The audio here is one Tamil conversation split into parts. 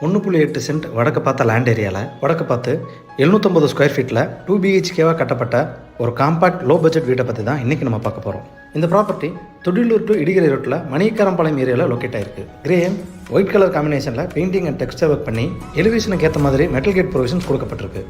1.8 சென்ட் வடக்கு பார்த்த லேண்ட் ஏரியாவில் வடக்கு பார்த்து 750 ஸ்கொயர் ஃபீட்டில் 2 BHKவாக கட்டப்பட்ட ஒரு காம்பாக்ட் லோ பட்ஜெட் வீட்டை பற்றி தான் இன்றைக்கி நம்ம பார்க்க போகிறோம். இந்த ப்ராப்பர்ட்டி துடிலூர் டு இடிகரை ரோட்டில் மணிக்காரம்பாளையம் ஏரியாவில் லொக்கேட் ஆயிருக்கு. கிரே அண்ட் ஒயிட் கலர் காம்பினேஷனில் பெயிண்டிங் அண்ட் டெக்ஸ்டர் ஒர்க் பண்ணி எலிவேஷனுக்கு ஏற்ற மாதிரி மெட்டல் கேட் ப்ரொவிஷன்ஸ் கொடுக்கப்பட்டிருக்கு.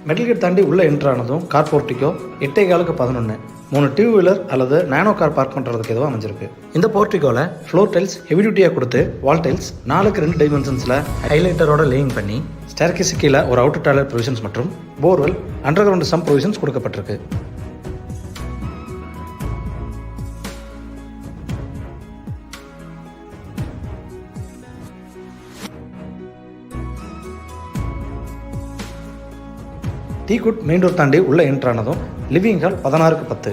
மெட்டல் கேட் தாண்டி உள்ள என்ட்ரு ஆனதும் கார் போர்ட்டிக்கோ 8.15 3 டூ வீலர் அல்லது நானோ கார் பார்க் பண்ணுறதுக்கு எதுவும் அமைஞ்சிருக்கு. இந்த போர்ட்டிக்கோவில் ஃப்ளோர் டைல்ஸ் ஹெவி டியூட்டியாக கொடுத்து வால் டைல்ஸ் 4x2 டைமென்ஷன்ஸில் ஹைலைட்டரோட லேயிங் பண்ணி ஸ்டேர்கேஸ் கீழே ஒரு அவுட்டர் டாய்லெட் ப்ரொவிஷன்ஸ் மற்றும் borewell under ground sump provisions கொடுக்கப்பட்டிருக்கு. டீக்குட் மெயின் டோர் தாண்டி உள்ள என்ட்ரு ஆனதும் லிவிங் ஹால் 16x10.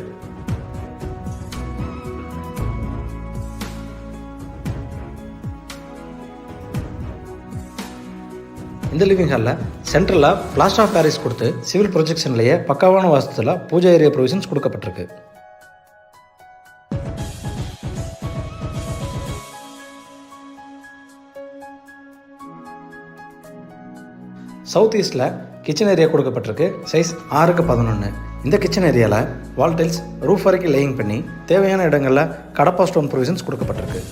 இந்த லிவிங் ஹாலில் சென்ட்ரலாக பிளாஸ்டர் ஆஃப் பாரிஸ் கொடுத்து சிவில் ப்ரொஜெக்ஷன்லேயே பக்காவான வாஸ்துவில் பூஜா ஏரியா ப்ரொவிஷன்ஸ் கொடுக்கப்பட்டிருக்கு. சவுத் ஈஸ்டில் கிச்சன் ஏரியா கொடுக்கப்பட்டிருக்கு. Size 6x11. இந்த கிச்சன் ஏரியாவில் வால் டைல்ஸ் ரூஃப் வரைக்கும் லேயிங் பண்ணி தேவையான இடங்களில் கடப்பா ஸ்டோன் ப்ரொவிஷன்ஸ் கொடுக்கப்பட்டிருக்கு.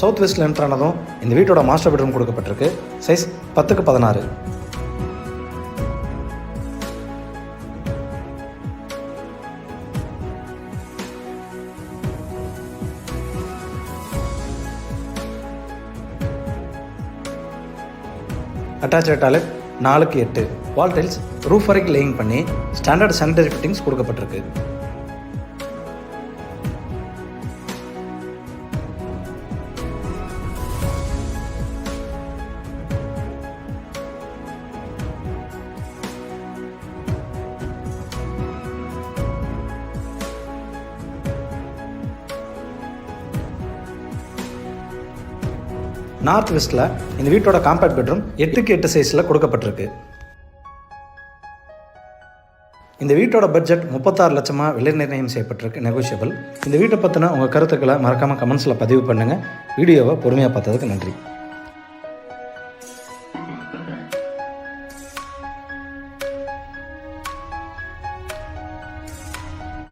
சவுத் வெஸ்ட்டில் என்ட்ரு ஆனதும் இந்த வீட்டோட மாஸ்டர் பெட்ரூம் கொடுக்கப்பட்டிருக்கு. Size 10x16. Attach toilet 4x8. Wall tiles roof வரைக்கும் லேயிங் பண்ணி ஸ்டாண்டர்ட் சானிடரி ஃபிட்டிங்ஸ் கொடுக்கப்பட்டிருக்கு. நார்த் வெஸ்ட்டில் இந்த வீட்டோட காம்பேக்ட் பெட்ரூம் 8x8 சைஸில் கொடுக்கப்பட்டிருக்கு. இந்த வீட்டோட பட்ஜெட் 36 லட்சமாக விலை நிர்ணயம் செய்யப்பட்டிருக்கு, நெகோஷியபிள். இந்த வீட்டை பற்றின உங்கள் கருத்துக்களை மறக்காமல் கமெண்ட்ஸில் பதிவு பண்ணுங்கள். வீடியோவை பொறுமையாக பார்த்ததுக்கு நன்றி.